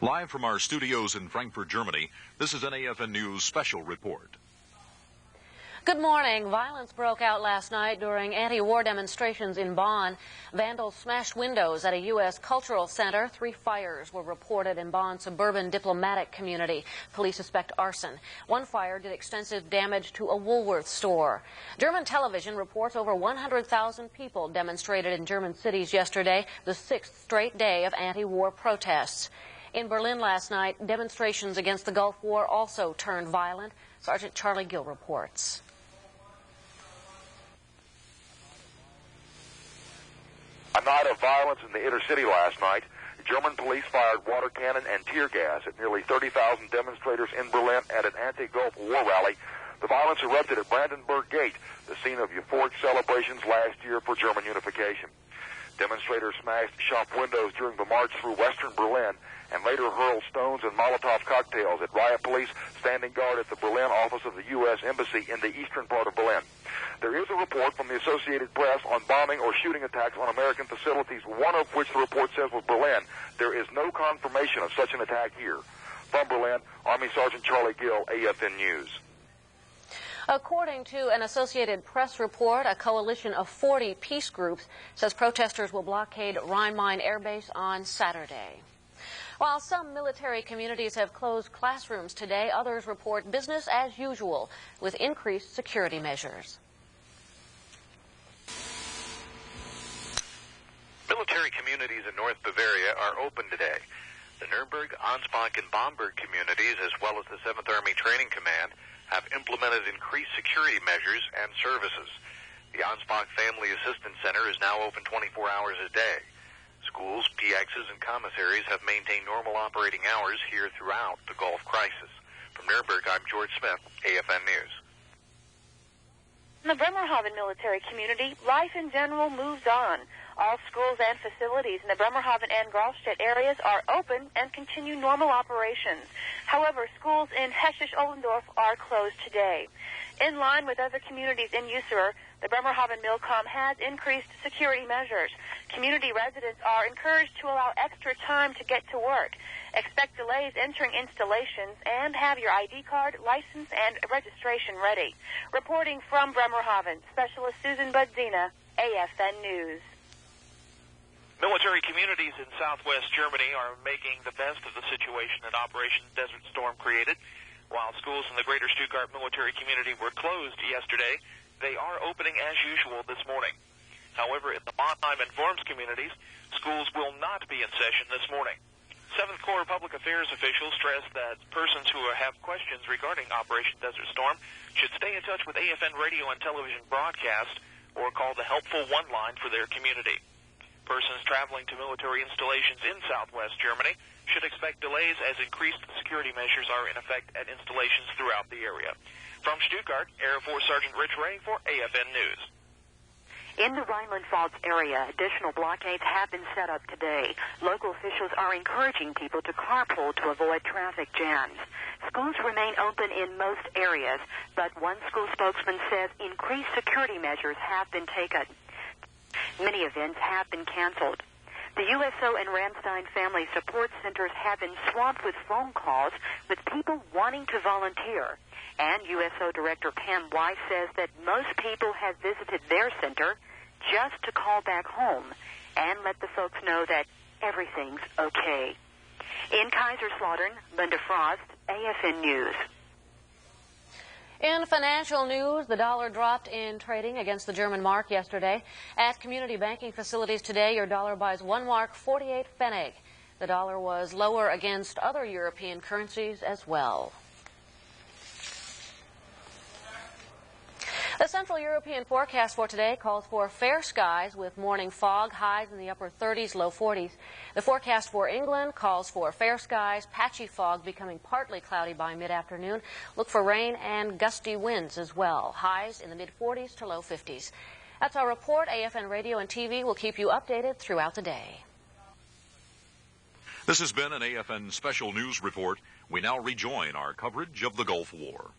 Live from our studios in Frankfurt, Germany, this is an AFN News special report. Good morning. Violence broke out last night during anti-war demonstrations in Bonn. Vandals smashed windows at a U.S. cultural center. 3 fires were reported in Bonn's suburban diplomatic community. Police suspect arson. 1 fire did extensive damage to a Woolworth store. German television reports over 100,000 people demonstrated in German cities yesterday, the 6th straight day of anti-war protests. In Berlin last night, demonstrations against the Gulf War also turned violent. Sergeant Charlie Gill reports. A night of violence in the inner city last night. German police fired water cannon and tear gas at nearly 30,000 demonstrators in Berlin at an anti-Gulf War rally. The violence erupted at Brandenburg Gate, the scene of euphoric celebrations last year for German unification. Demonstrators smashed shop windows during the march through western Berlin and later hurled stones and Molotov cocktails at riot police standing guard at the Berlin office of the U.S. Embassy in the eastern part of Berlin. There is a report from the Associated Press on bombing or shooting attacks on American facilities, one of which the report says was Berlin. There is no confirmation of such an attack here. From Berlin, Army Sergeant Charlie Gill, AFN News. According to an Associated Press report, a coalition of 40 peace groups says protesters will blockade Rhein-Main Air Base on Saturday. While some military communities have closed classrooms today, others report business as usual with increased security measures. Military communities in North Bavaria are open today. The Nuremberg, Ansbach, and Bamberg communities, as well as the 7th Army Training Command, have implemented increased security measures and services. The Ansbach Family Assistance Center is now open 24 hours a day. Schools, PXs, and commissaries have maintained normal operating hours here throughout the Gulf crisis. From Nuremberg, I'm George Smith, AFN News. In the Bremerhaven military community, life in general moves on. All schools and facilities in the Bremerhaven and Gralstedt areas are open and continue normal operations. However, schools in Hessisch-Ollendorf are closed today. In line with other communities in Userer, the Bremerhaven Milcom has increased security measures. Community residents are encouraged to allow extra time to get to work. Expect delays entering installations and have your ID card, license, and registration ready. Reporting from Bremerhaven, Specialist Susan Budzina, AFN News. Military communities in southwest Germany are making the best of the situation that Operation Desert Storm created. While schools in the greater Stuttgart military community were closed yesterday, they are opening as usual this morning. However, in the Mannheim and Worms communities, schools will not be in session this morning. 7th Corps Public Affairs officials stressed that persons who have questions regarding Operation Desert Storm should stay in touch with AFN radio and television broadcast or call the Helpful One line for their community. Persons traveling to military installations in southwest Germany should expect delays as increased security measures are in effect at installations throughout the area. From Stuttgart, Air Force Sergeant Rich Ray for AFN News. In the Rhineland-Pfalz area, additional blockades have been set up today. Local officials are encouraging people to carpool to avoid traffic jams. Schools remain open in most areas, but one school spokesman says increased security measures have been taken. Many events have been canceled. The USO and Ramstein Family Support Centers have been swamped with phone calls with people wanting to volunteer. And USO Director Pam Weiss says that most people have visited their center just to call back home and let the folks know that everything's okay. In Kaiserslautern, Linda Frost, AFN News. In financial news, the dollar dropped in trading against the German mark yesterday. At community banking facilities today, your dollar buys 1 mark 48 Pfennig. The dollar was lower against other European currencies as well. The Central European forecast for today calls for fair skies with morning fog, highs in the upper 30s, low 40s. The forecast for England calls for fair skies, patchy fog becoming partly cloudy by mid-afternoon. Look for rain and gusty winds as well. Highs in the mid-40s to low 50s. That's our report. AFN Radio and TV will keep you updated throughout the day. This has been an AFN Special News Report. We now rejoin our coverage of the Gulf War.